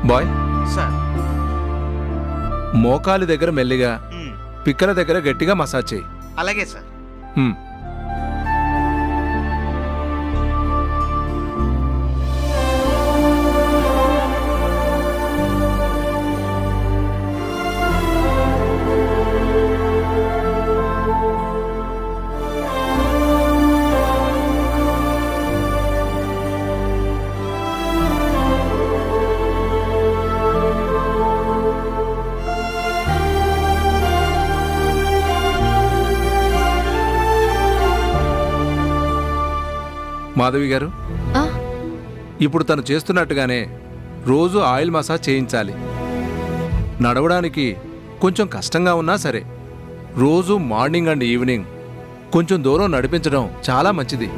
Bye sir మోకాలి దగ్గర మెల్లిగా పిక్కల దగ్గర గట్టిగా మసాజ్ చేయి. అలాగే సార్. మాధవి గారు, ఇప్పుడు తను చేస్తున్నట్టుగానే రోజు ఆయిల్ మసాజ్ చేయించాలి. నడవడానికి కొంచెం కష్టంగా ఉన్నా సరే రోజు మార్నింగ్ అండ్ ఈవినింగ్ కొంచెం దూరం నడిపించడం చాలా మంచిది.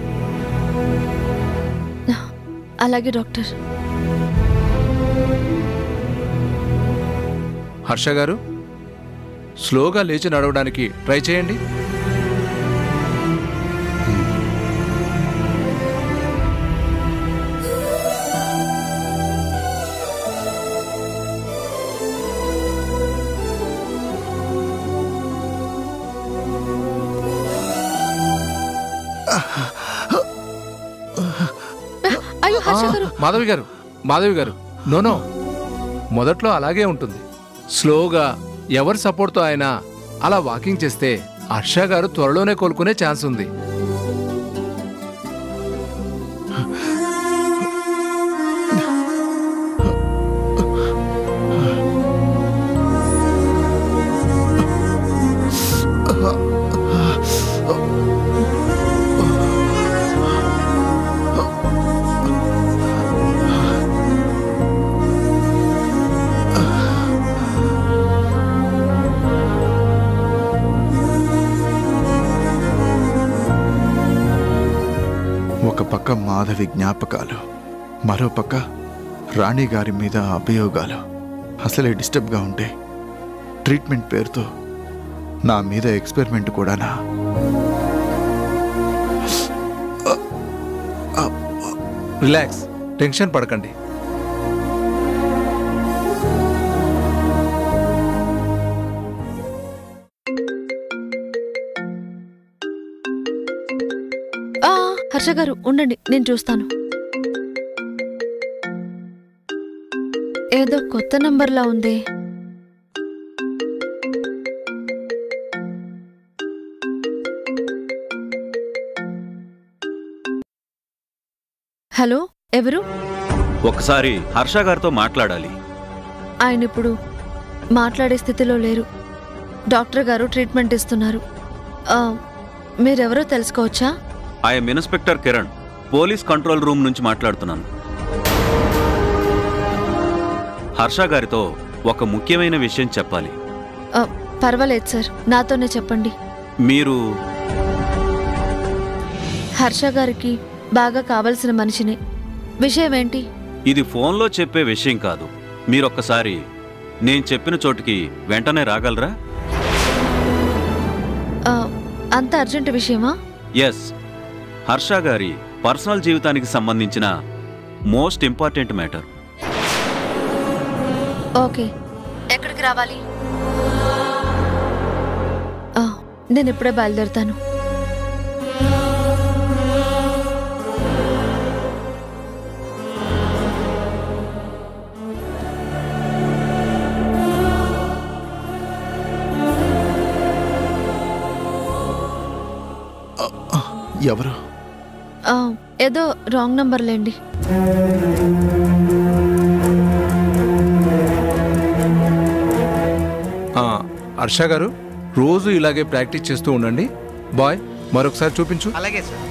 అలాగే డాక్టర్. హర్ష గారు, స్లోగా లేచి నడవడానికి ట్రై చేయండి. మాధవి గారు, నో, మొదట్లో అలాగే ఉంటుంది. స్లోగా ఎవరి సపోర్ట్తో అయినా అలా వాకింగ్ చేస్తే హర్ష గారు త్వరలోనే కోలుకునే ఛాన్స్ ఉంది. పక్క మాధవి జ్ఞాపకాలు, మరో పక్క రాణి గారి మీద అభియోగాలు. అసలే డిస్టర్బ్గా ఉంటే ట్రీట్మెంట్ పేరుతో నా మీద ఎక్స్పెరిమెంట్ కూడానా? రిలాక్స్, టెన్షన్ పడకండి. హర్ష గారు ఉండండి, నేను చూస్తాను. ఏదో కొత్త నంబర్లా ఉంది. హలో, ఎవరు? ఒకసారి హర్ష గారితో మాట్లాడాలి. ఆయన ఇప్పుడు మాట్లాడే స్థితిలో లేరు. డాక్టర్ గారు ట్రీట్మెంట్ ఇస్తున్నారు. మీరెవరో తెలుసుకోవచ్చా? I'm inspector Kiran, police control room నుంచి మాట్లాడుతున్నాను. హర్ష గారితో ఒక ముఖ్యమైన విషయం చెప్పాలి. పర్వాలేదు సార్, నాతోనే చెప్పండి. మీరు హర్ష గారికి బాగా కావలసిన మనిషిని. విషయం ఏంటి? ఇది ఫోన్లో చెప్పే విషయం కాదు. మీరొక్కసారి నేను చెప్పిన చోటుకి వెంటనే రాగలరా? అంత అర్జెంట్ విషయమా? ఎస్, హర్ష గారి పర్సనల్ జీవితానికి సంబంధించిన మోస్ట్ ఇంపార్టెంట్ మ్యాటర్. ఓకే, ఎక్కడికి రావాలి? నేను ఇప్పుడే బయలుదేరుతాను. ఎవరు? ఏదో రాంగ్ నంబర్ లేండి. హర్ష గారు, రోజు ఇలాగే ప్రాక్టీస్ చేస్తూ ఉండండి. బాయ్, మరొకసారి చూపించు. అలాగే సార్.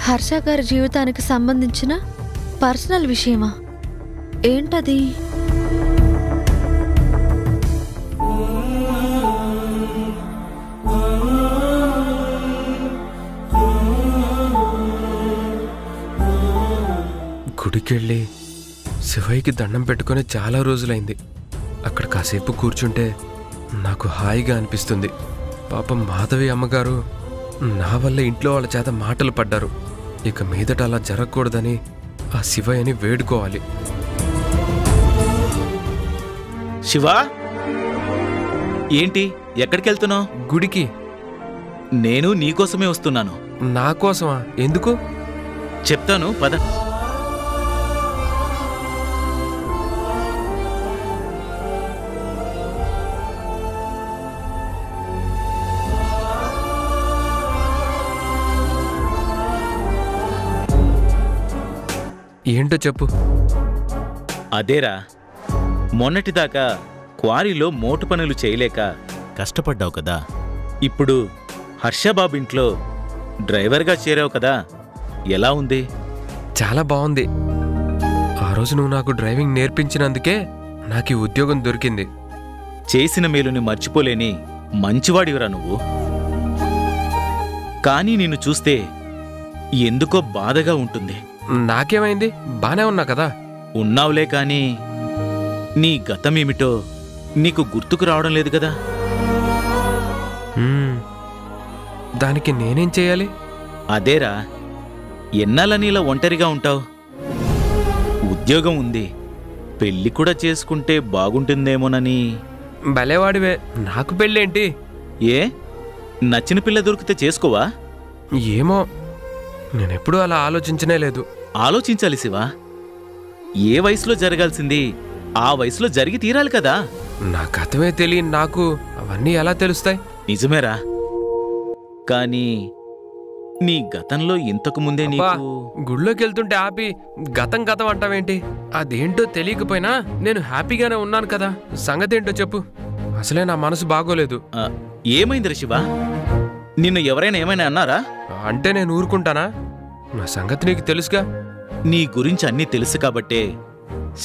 హర్ష గారి జీవితానికి సంబంధించిన పర్సనల్ విషయమా? ఏంటది? గుడికెళ్ళి శివయ్యకి దండం పెట్టుకుని చాలా రోజులైంది. అక్కడ కాసేపు కూర్చుంటే నాకు హాయిగా అనిపిస్తుంది. పాపం మాధవి అమ్మగారు నా వల్ల ఇంట్లో వాళ్ళ చేత మాటలు పడ్డారు. ఇక మీదట అలా జరగకూడదని ఆ శివయ్యని వేడుకోవాలి. శివా, ఏంటి ఎక్కడికి వెళ్తున్నావు? గుడికి. నేను నీకోసమే వస్తున్నాను. నా కోసమా? ఎందుకు? చెప్తాను పద. ఏంటో చెప్పు. అదేరా, మొన్నటిదాకా క్వారీలో మోటు పనులు చేయలేక కష్టపడ్డావు కదా. ఇప్పుడు హర్షబాబు ఇంట్లో డ్రైవర్గా చేరావు కదా, ఎలా ఉంది? చాలా బాగుంది. ఆ రోజు నువ్వు నాకు డ్రైవింగ్ నేర్పించినందుకే నాకు ఈ ఉద్యోగం దొరికింది. చేసిన మేలుని మర్చిపోలేని మంచివాడివిరా నువ్వు. కానీ నిన్ను చూస్తే ఎందుకో బాధగా ఉంటుంది. నాకేమైంది? బానే ఉన్నా కదా. ఉన్నావులే, కానీ నీ గతమేమిటో నీకు గుర్తుకు రావడం లేదు కదా. దానికి నేనేం చేయాలి? అదేరా, ఎన్నాళ్ళని ఇలా ఒంటరిగా ఉంటావు? ఉద్యోగం ఉంది, పెళ్లి కూడా చేసుకుంటే బాగుంటుందేమోనని. భలేవాడివే. నాకు పెళ్ళేంటి? ఏ, నచ్చిన పిల్ల దొరికితే చేసుకోవా? ఏమో, నేనెప్పుడూ అలా ఆలోచించనే లేదు. ఆలోచించాలి శివా. ఏ వయసులో జరగాల్సింది ఆ వయసులో జరిగి తీరాలి కదా. నా గతమే తెలియని నాకు అవన్నీ ఎలా తెలుస్తాయి? నిజమేరా, కానీ నీ గతంలో ఇంతకు ముందే నీకు... గుళ్ళోకి వెళ్తుంటే ఆపి గతం గతం అంటావేంటి? అదేంటో తెలియకపోయినా నేను హ్యాపీగానే ఉన్నాను కదా. సంగతి ఏంటో చెప్పు. అసలే నా మనసు బాగోలేదు. ఏమైందిరా శివా? నిన్ను ఎవరైనా ఏమైనా అన్నారా? అంటే నేను ఊరుకుంటానా? నా సంగతి నీకు తెలుసుగా. నీ గురించి అన్నీ తెలుసు కాబట్టే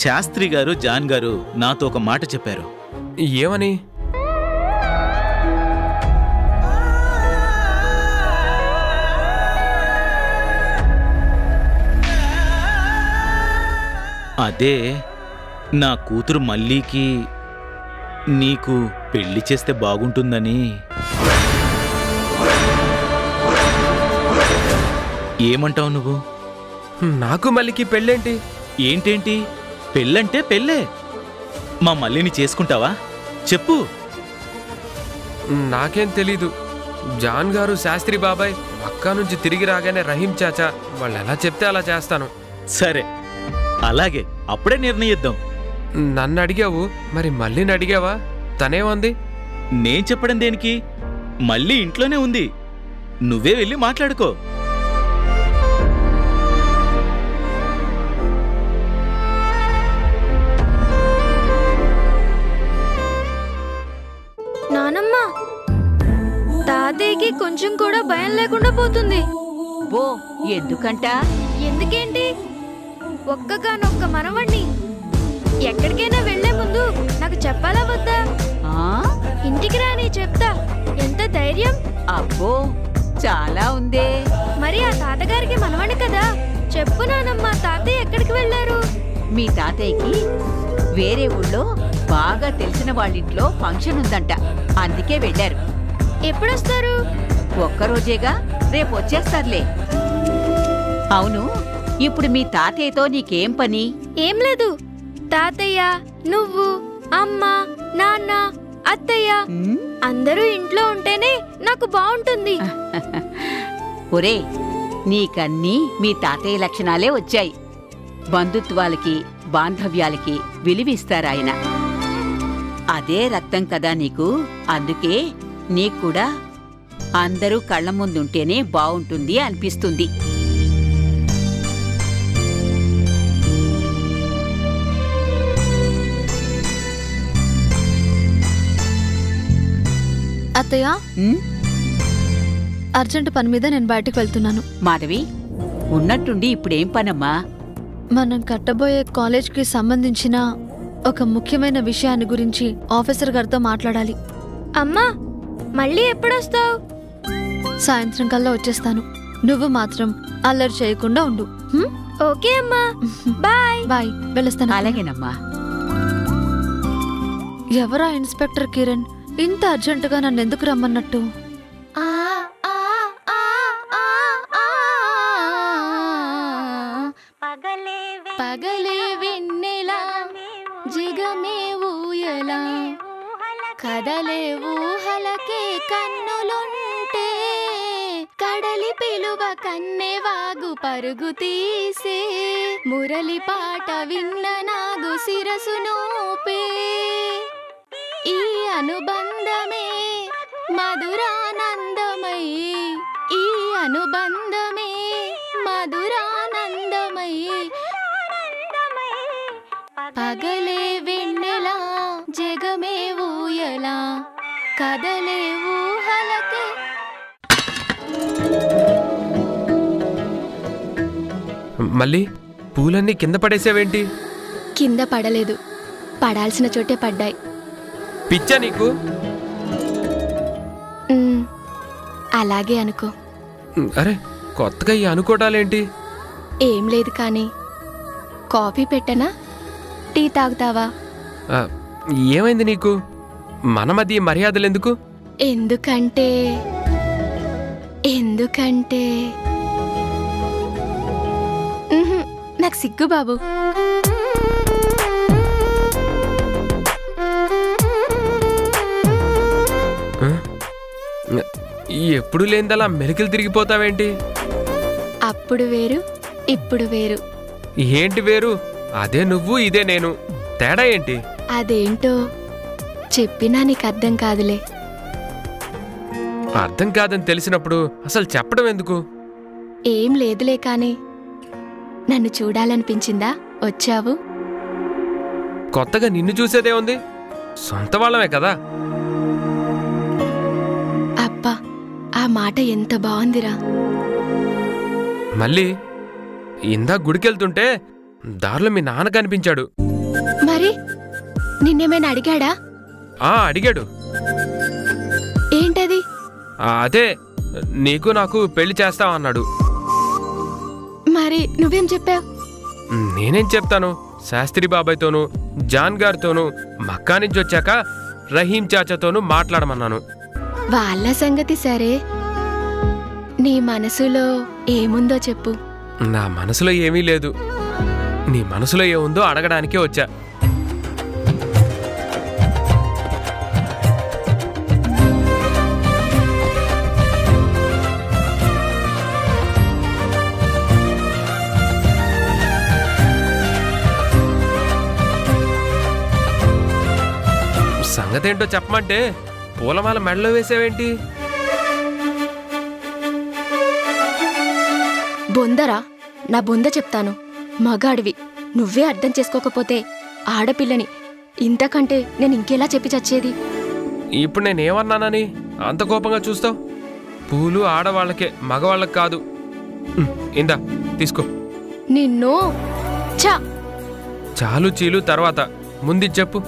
శాస్త్రి గారు, జాన్ గారు నాతో ఒక మాట చెప్పారు. ఏమని? అదే, నా కూతురు మల్లీకి నీకు పెళ్లి చేస్తే బాగుంటుందని. ఏమంటావు నువ్వు? నాకు మల్లికి పెళ్ళేంటి? ఏంటేంటి? పెళ్ళంటే పెళ్ళే. మా మల్లిని చేసుకుంటావా? చెప్పు. నాకేం తెలీదు. జాన్ గారు, శాస్త్రి బాబాయ్ అక్క నుంచి తిరిగి రాగానే రహీం చాచా వాళ్ళు ఎలా చెప్తే అలా చేస్తాను. సరే, అలాగే. అప్పుడే నిర్ణయిద్దాం. నన్ను అడిగావు, మరి మల్లిని అడిగావా? తనేమంది? నేను చెప్పడం దేనికి? మళ్ళీ ఇంట్లోనే ఉంది, నువ్వే వెళ్ళి మాట్లాడుకో. నానమ్మ, తాతయ్యకి కొంచెం కూడా భయం లేకుండా పోతుంది. ఓ, ఎందుకంట? ఎందుకేంటి, ఒక్కగానొక్క మనవణ్ణి. ఎక్కడికైనా వెళ్లే ముందు నాకు చెప్పాలా వద్దా? ఇంటికి రాని చెప్తా. ఎంత ధైర్యం! అబ్బో, చాలా ఉందే. మరి ఆ తాతగారికి మనవణ్ణి కదా. చెప్పు నానమ్మ, తాతయ్య ఎక్కడికి వెళ్లారు? మీ తాతయ్యకి వేరే ఊళ్ళో బాగా తెలిసిన వాళ్ళింట్లో ఫంక్షన్ ఉందంట, అందుకే వెళ్ళారు. ఎప్పుడొస్తారు? ఒక్కరోజేగా, రేపు వచ్చేస్తారులే. అవును, ఇప్పుడు మీ తాతయ్యతో నీకేం పని? ఏం లేదు. తాతయ్య, నువ్వు, అమ్మ, నాన్న, అత్తయ్య అందరూ ఇంట్లో ఉంటేనే నాకు బాగుంటుంది. ఒరే, నీకన్నీ మీ తాతయ్య లక్షణాలే వచ్చాయి. బంధుత్వాలకి, బాంధవ్యాలకి విలువిస్తారాయన. అదే రక్తం కదా నీకు. అందుకే నీక్కూడా అందరూ కళ్ల ముందుంటేనే బావుంటుంది అనిపిస్తుంది. అత్తయ్య, అర్జెంట్ పని మీద నేను బయటకు వెళ్తున్నాను. మాధవి, ఉన్నట్టుండి ఇప్పుడేం పనమ్మా? మనం కట్టబోయే కాలేజ్కి సంబంధించిన ఒక ముఖ్యమైన విషయాన్ని గురించి ఆఫీసర్ గారితో మాట్లాడాలి. అమ్మా, మళ్ళీ ఎప్పుడొస్తావు? సాయంత్రం కల్లా వచ్చేస్తాను. నువ్వు మాత్రం అల్లరి చేయకుండా ఉండు. ఓకే అమ్మా, బాయ్. బాయ్, వెళ్ళొస్తాను. అలాగేనమ్మా. ఎవరా ఇన్స్పెక్టర్ కిరణ్ ఇంత అర్జెంటుగా నన్ను ఎందుకు రమ్మన్నట్టు? పగలే వెన్నెలా జిగమే ఊయలా కదలే ఊహలకే కన్నులుంటే కడలి పిలువ కన్నెవాగు పరుగు తీసే మురళి పాట విన్న నాగు శిరసు నోపే ఈ అనుబంధమే మధురానందమై ఈ అనుబంధమే మధురానందమై పగలే వెన్నెలా జగమే ఊయలా కదలే ఊహలకే. మళ్ళీ పూలన్నీ కింద పడేసావేంటి? కింద పడలేదు, పడాల్సిన చోటే పడ్డాయి. పిచ్చా నీకు? అలాగే అనుకో. అరే కొత్తగా ఈ అనుకోవటాలేంటి? ఏం లేదు కానీ కాఫీ పెట్టనా, టీ తాగుతావా? ఏమైంది నీకు? మన మధ్య మర్యాదలు ఎందుకు? ఎందుకంటే నాకు సిగ్గు బాబు. ఎప్పుడు లేనిదలా మెలికలు తిరిగిపోతావేంటి? అప్పుడు వేరు ఇప్పుడు వేరు. ఏంటి వేరు? అదే నువ్వు ఇదే నేను, తేడా ఏంటి? అదేంటో చెప్పినా నీకు అర్థం కాదులే. అర్థం కాదని తెలిసినప్పుడు అసలు చెప్పడం ఎందుకు? ఏం లేదులే కాని నన్ను చూడాలనిపించిందా వచ్చావు? కొత్తగా నిన్ను చూసేదే ఉంది, సొంత వాళ్ళమే కదా. అబ్బా ఆ మాట ఎంత బాగుందిరా. మళ్ళీ ఇందా గుడికెళ్తుంటే దారిలో మీ నాన్న కనిపించాడు. మరి నిన్నేమైనా అడిగాడా? అడిగాడు. ఏంటది? అదే నీకు నాకు పెళ్లి చేస్తావన్నాడు. మరి నువ్వేం చెప్పావు? నేనేం చెప్తాను, శాస్త్రి బాబాయ్తోనూ జాన్ గారితోనూ మక్కా నుంచి వచ్చాక రహీం చాచాతోనూ మాట్లాడమన్నాను. వాళ్ళ సంగతి సరే, నీ మనసులో ఏముందో చెప్పు. నా మనసులో ఏమీ లేదు, నీ మనసులో ఏముందో అడగడానికే వచ్చా. సంగతేంటో చెప్పమంటే పూలమాల మెడలో వేసావేంటి? బొందరా, నా బొంద చెప్తాను. మగాడివి, నువ్వే అర్థం చేసుకోకపోతే ఆడపిల్లని ఇంతకంటే నేను ఇంకెలా చెప్పి చచ్చేది? ఇప్పుడు నేనేమన్నానని అంత కోపంగా చూస్తావు? పూలు ఆడవాళ్ళకే, మగవాళ్ళకి కాదు. ఇందా తీసుకో. నిన్ను చాలు చీలు తర్వాత, ముందు చెప్పు.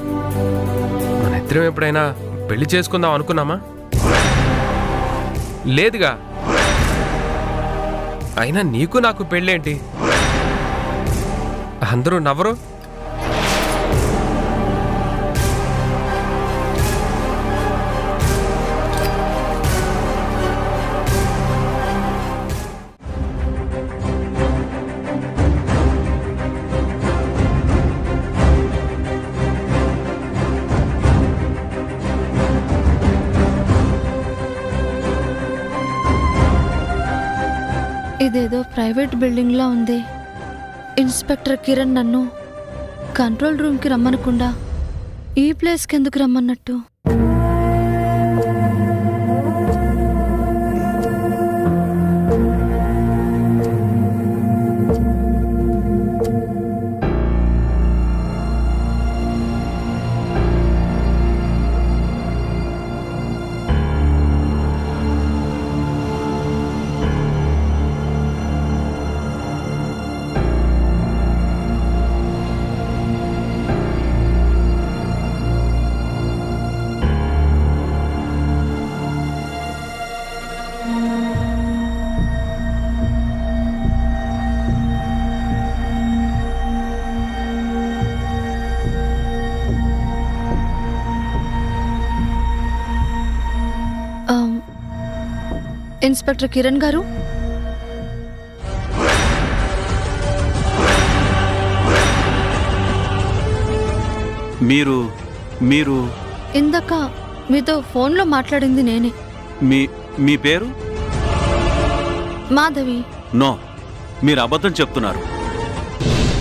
మన ఇద్దరం ఎప్పుడైనా పెళ్లి చేసుకుందాం అనుకున్నామా? లేదుగా. అయినా నీకు నాకు పెళ్ళేంటి? అందరూ నవ్వరు. ఇదేదో ప్రైవేట్ బిల్డింగ్లా ఉంది. ఇన్స్పెక్టర్ కిరణ్ నన్ను కంట్రోల్ రూమ్కి రమ్మనకుండా ఈ ప్లేస్కి ఎందుకు రమ్మన్నట్టు? ఇన్స్పెక్టర్ కిరణ్ గారు, మీరు మీరు ఇందాక మీతో ఫోన్లో మాట్లాడింది నేనే. మీ పేరు? మాధవి. నో, మీరు అబద్ధం చెప్తున్నారు.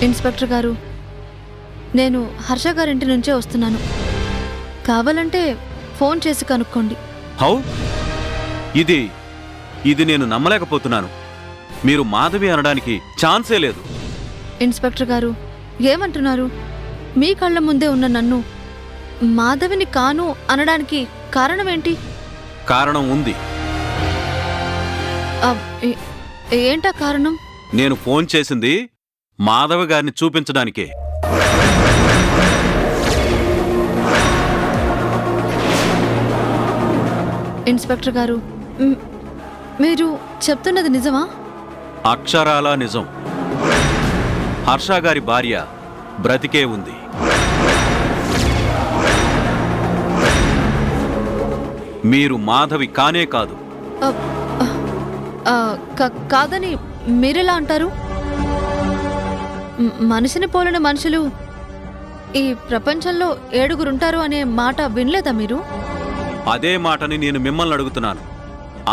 ఇన్స్పెక్టర్ గారు, నేను హర్ష గారింటి నుంచే వస్తున్నాను. కావాలంటే ఫోన్ చేసి కనుక్కోండి. హౌ? ఇది నేను నమ్మలేకపోతున్నాను. మీరు మాధవి అనడానికి ఛాన్సే లేదు. ఇన్స్పెక్టర్ గారు, ఏమంటున్నారు? మీ కళ్ళ ముందే ఉన్న నన్ను మాధవిని కాను అనడానికి కారణమేంటి? కారణం ఉంది. ఏంటా కారణం? నేను ఫోన్ చేసింది మాధవి గారిని చూపించడానికే. ఇన్స్పెక్టర్ గారు, మీరు చెప్తున్నది నిజమా? అక్షరాలా నిజం. హర్ష గారి భార్య బ్రతికే ఉంది. మీరు మాధవి కానే కాదు. కాదని మీరెలా అంటారు? మనిషిని పోలిన మనుషులు ఈ ప్రపంచంలో 7 అనే మాట వినలేదా మీరు? అదే మాటని నేను మిమ్మల్ని అడుగుతున్నాను.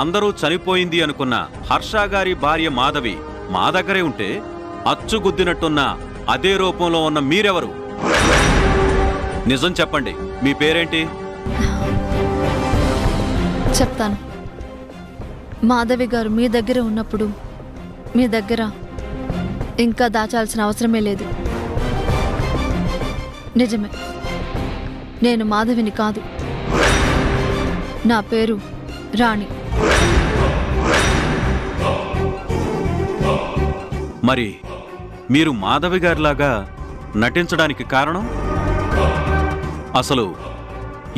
అందరూ చనిపోయింది అనుకున్న హర్ష గారి భార్య మాధవి మా దగ్గరే ఉంటే అచ్చుగుద్దినట్టున్న అదే రూపంలో ఉన్న మీరెవరు? నిజం చెప్పండి, మీ పేరేంటి? చెప్తాను. మాధవి గారు మీ దగ్గర ఉన్నప్పుడు మీ దగ్గర ఇంకా దాచాల్సిన అవసరమే లేదు. నిజమే, నేను మాధవిని కాదు. నా పేరు రాణి. మరి మీరు మాధవి గారిలాగా నటించడానికి కారణం? అసలు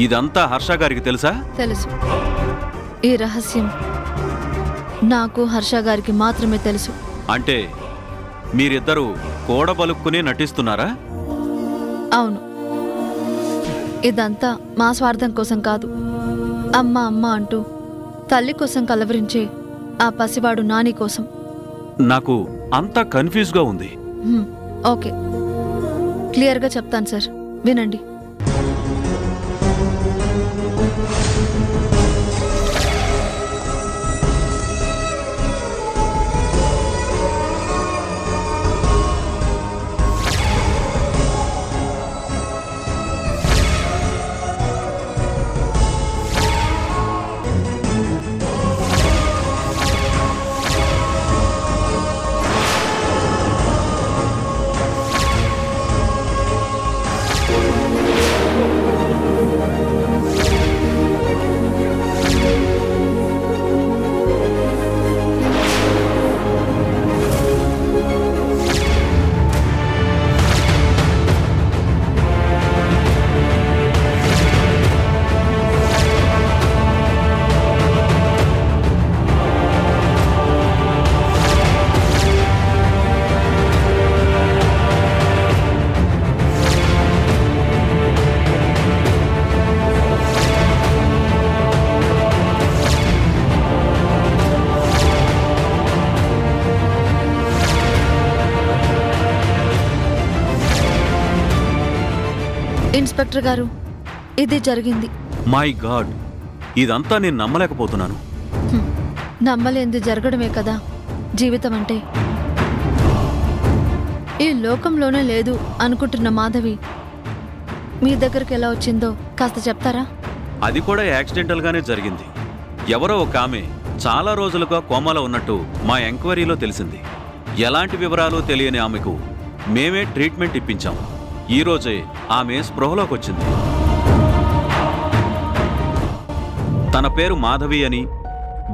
ఇదంతా హర్ష గారికి తెలుసా? తెలుసు. ఈ రహస్యం నాకు హర్ష గారికి మాత్రమే తెలుసు. అంటే మీరిద్దరూ కూడబలుక్కునే నటిస్తున్నారా? అవును. ఇదంతా మా స్వార్థం కోసం కాదు. అమ్మ అమ్మ అంటూ తల్లి కోసం కలవరించే ఆ పసివాడు నాని కోసం. నాకు అంతా కన్ఫ్యూజ్గా ఉంది. ఓకే, క్లియర్గా చెప్తాను సార్, వినండి. ఇన్స్పెక్టర్ గారు, ఇది జరిగింది. మై గాడ్, ఇదంతా నేను నమ్మలేకపోతున్నాను. నమ్మలేంది జరగడమే కదా జీవితం అంటే. ఈ లోకంలోనే లేదు అనుకుంటున్న మాధవి మీ దగ్గరికి ఎలా వచ్చిందో కాస్త చెప్తారా? అది కూడా యాక్సిడెంటల్గానే జరిగింది. ఎవరో ఒక ఆమె చాలా రోజులుగా కోమాలో ఉన్నట్టు మా ఎంక్వైరీలో తెలిసింది. ఎలాంటి వివరాలు తెలియని ఆమెకు మేమే ట్రీట్మెంట్ ఇప్పించాం. ఈరోజే ఆమె స్పృహలోకి వచ్చింది. తన పేరు మాధవి అని,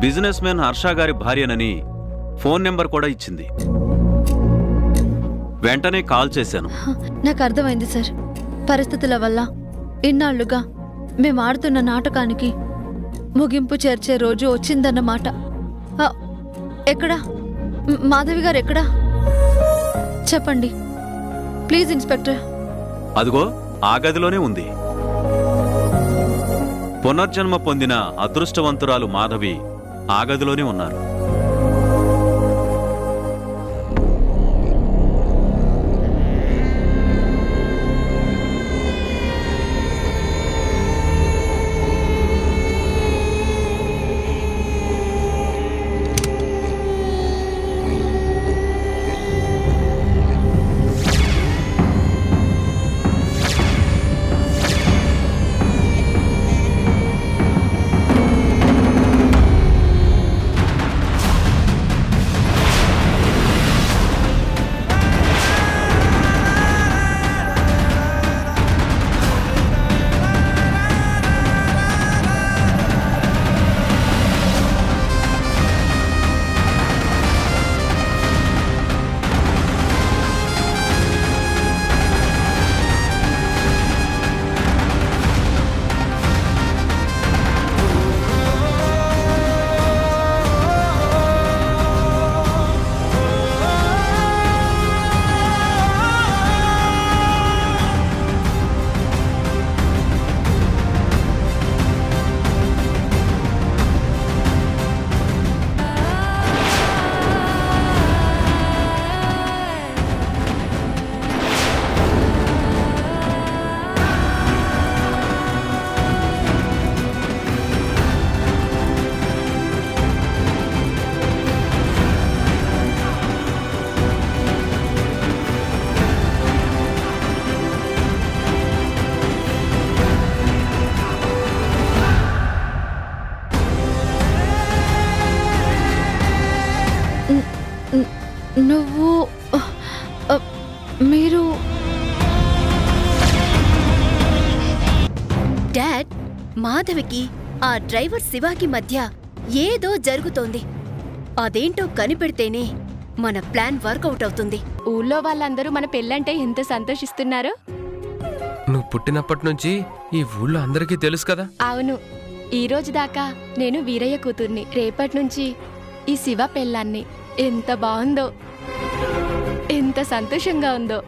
బిజినెస్ మ్యాన్ హర్ష గారి భార్యనని ఫోన్ నెంబర్ కూడా ఇచ్చింది. వెంటనే కాల్ చేశాను. నాకు అర్థమైంది సార్. పరిస్థితుల వల్ల ఇన్నాళ్లుగా మేము ఆడుతున్న నాటకానికి ముగింపు చేర్చే రోజు వచ్చిందన్నమాట. ఎక్కడా మాధవి గారు? ఎక్కడా చెప్పండి ప్లీజ్ ఇన్స్పెక్టర్. అదిగో ఆ గదిలోనే ఉంది. పునర్జన్మ పొందిన అదృష్టవంతురాలు మాధవి ఆ గదిలోనే ఉన్నారు. నువ్వు మీరు డాడ్, మాధవికి ఆ డ్రైవర్ శివాకి మధ్య ఏదో జరుగుతోంది. అదేంటో కనిపెడితేనే మన ప్లాన్ వర్కౌట్ అవుతుంది. ఊళ్ళో వాళ్ళందరూ మన పెళ్ళంటే ఎంత సంతోషిస్తున్నారో. నువ్వు పుట్టినప్పటి నుంచి ఈ ఊళ్ళో అందరికీ తెలుసు కదా. అవును, ఈ రోజు దాకా నేను వీరయ్య కూతుర్ని, రేపటి నుంచి ఈ శివ పెళ్ళాన్ని. ఎంత బాగుందో, ఎంత సంతోషంగా ఉందో.